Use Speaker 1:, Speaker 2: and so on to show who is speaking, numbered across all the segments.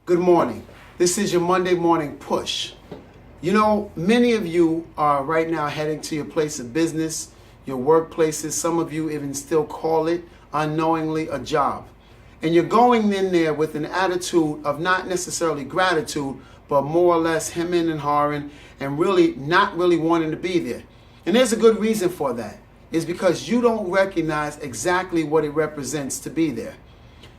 Speaker 1: Good morning. This is your Monday morning push. You know, many of you are right now heading to your place of business, your workplaces. Some of you even still call it unknowingly a job. And you're going in there with an attitude of not necessarily gratitude, but more or less hemming and hawing and really not really wanting to be there. And there's a good reason for that. It's because you don't recognize exactly what it represents to be there.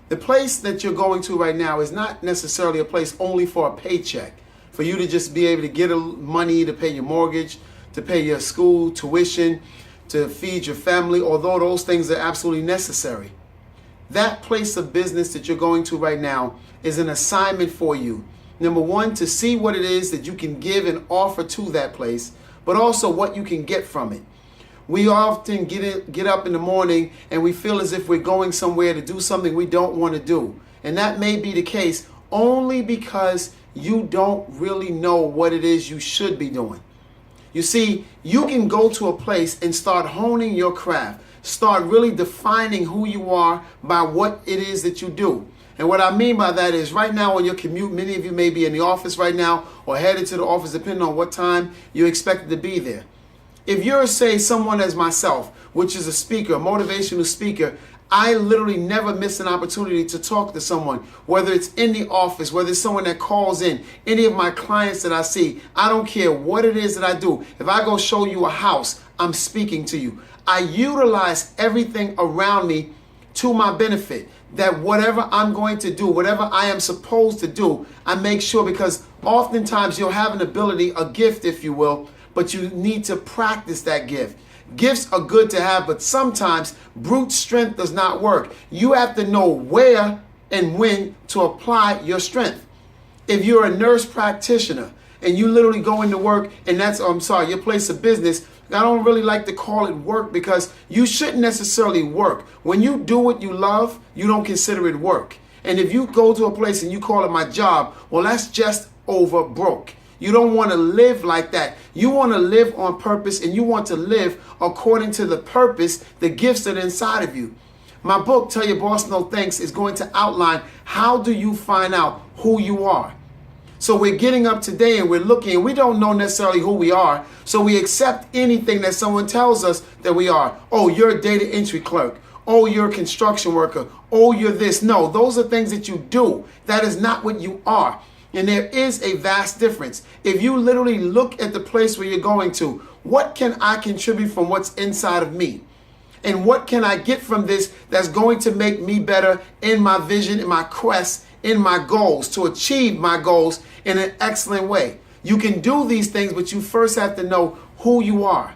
Speaker 1: The place that you're going to right now is not necessarily a place only for a paycheck, for you to just be able to get money to pay your mortgage, to pay your school tuition, to feed your family, although those things are absolutely necessary. That place of business that you're going to right now is an assignment for you. Number one, to see what it is that you can give and offer to that place, but also what you can get from it. We often get up in the morning and we feel as if we're going somewhere to do something we don't want to do. And that may be the case only because you don't really know what it is you should be doing. You see, you can go to a place and start honing your craft, start really defining who you are by what it is that you do. And what I mean by that is right now on your commute, many of you may be in the office right now or headed to the office depending on what time you're expected to be there. If you're, say, someone as myself, which is a speaker, a motivational speaker, I literally never miss an opportunity to talk to someone, whether it's in the office, whether it's someone that calls in, any of my clients that I see. I don't care what it is that I do. If I go show you a house, I'm speaking to you. I utilize everything around me to my benefit, that whatever I'm going to do, whatever I am supposed to do, I make sure, because oftentimes you'll have an ability, a gift, if you will, but you need to practice that gift. Gifts are good to have, but sometimes brute strength does not work. You have to know where and when to apply your strength. If you're a nurse practitioner and you literally go into work and that's, your place of business, I don't really like to call it work because you shouldn't necessarily work. When you do what you love, you don't consider it work. And if you go to a place and you call it my job, well, that's just over broke. You don't want to live like that. You want to live on purpose and you want to live according to the purpose, the gifts that are inside of you. My book, Tell Your Boss No Thanks, is going to outline how do you find out who you are. So we're getting up today and we're looking and we don't know necessarily who we are. So we accept anything that someone tells us that we are. Oh, you're a data entry clerk. Oh, you're a construction worker. Oh, you're this. No, those are things that you do. That is not what you are. And there is a vast difference. If you literally look at the place where you're going to, what can I contribute from what's inside of me? And what can I get from this that's going to make me better in my vision, in my quest, in my goals, to achieve my goals in an excellent way? You can do these things, but you first have to know who you are.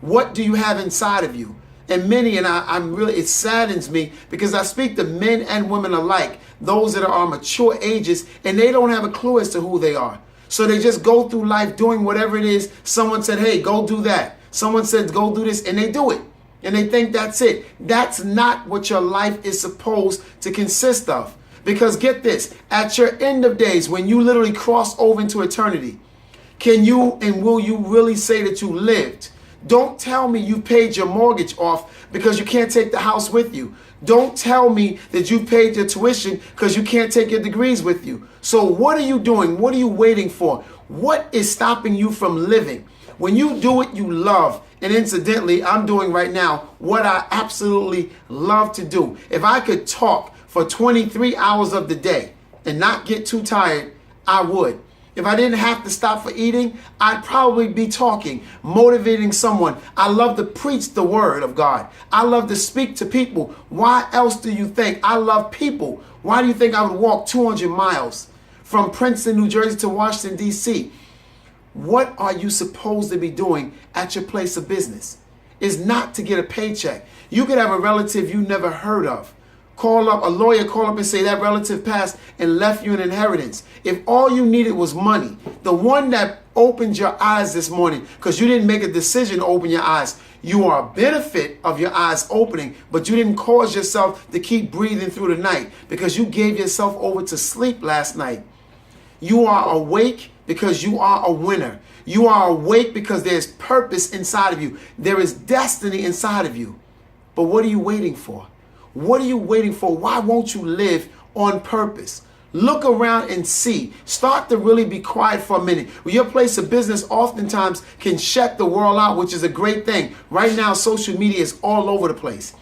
Speaker 1: What do you have inside of you? And many, and I'm really, it saddens me because I speak to men and women alike, those that are mature ages, and they don't have a clue as to who they are. So they just go through life doing whatever it is. Someone said, hey, go do that. Someone said, go do this, and they do it. And they think that's it. That's not what your life is supposed to consist of. Because get this, at your end of days, when you literally cross over into eternity, can you and will you really say that you lived? Don't tell me you paid your mortgage off because you can't take the house with you. Don't tell me that you paid your tuition because you can't take your degrees with you. So what are you doing? What are you waiting for? What is stopping you from living? When you do what you love, and incidentally, I'm doing right now what I absolutely love to do. If I could talk for 23 hours of the day and not get too tired, I would. If I didn't have to stop for eating, I'd probably be talking, motivating someone. I love to preach the word of God. I love to speak to people. Why else do you think I love people? Why do you think I would walk 200 miles from Princeton, New Jersey to Washington, D.C.? What are you supposed to be doing at your place of business? It's not to get a paycheck. You could have a relative you never heard of. Call up a lawyer, call up and say that relative passed and left you an inheritance. If all you needed was money, the one that opened your eyes this morning, because you didn't make a decision to open your eyes, you are a benefit of your eyes opening, but you didn't cause yourself to keep breathing through the night because you gave yourself over to sleep last night. You are awake because you are a winner. You are awake because there's purpose inside of you. There is destiny inside of you. But what are you waiting for? What are you waiting for? Why won't you live on purpose? Look around and see. Start to really be quiet for a minute. Well, your place of business oftentimes can shut the world out, which is a great thing. Right now, social media is all over the place.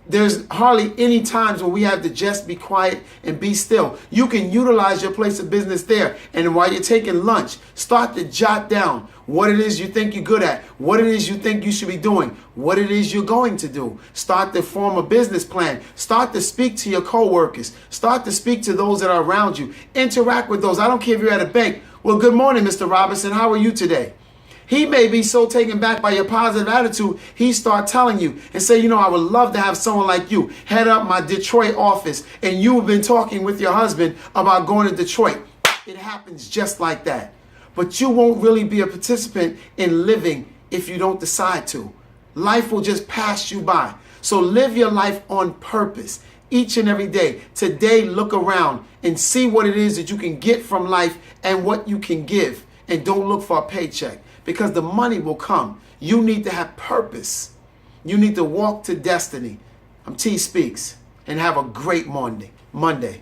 Speaker 1: There's hardly any times when we have to just be quiet and be still. You can utilize your place of business there. And while you're taking lunch, start to jot down what it is you think you're good at, what it is you think you should be doing, what it is you're going to do. Start to form a business plan. Start to speak to your coworkers. Start to speak to those that are around you. Interact with those. I don't care if you're at a bank. Well, good morning, Mr. Robinson. How are you today? He may be so taken back by your positive attitude, he start telling you and say, I would love to have someone like you head up my Detroit office, and you've been talking with your husband about going to Detroit. It happens just like that. But you won't really be a participant in living if you don't decide to. Life will just pass you by. So live your life on purpose each and every day. Today, look around and see what it is that you can get from life and what you can give. And don't look for a paycheck, because the money will come. You need to have purpose. You need to walk to destiny. I'm T Speaks, and have a great Monday.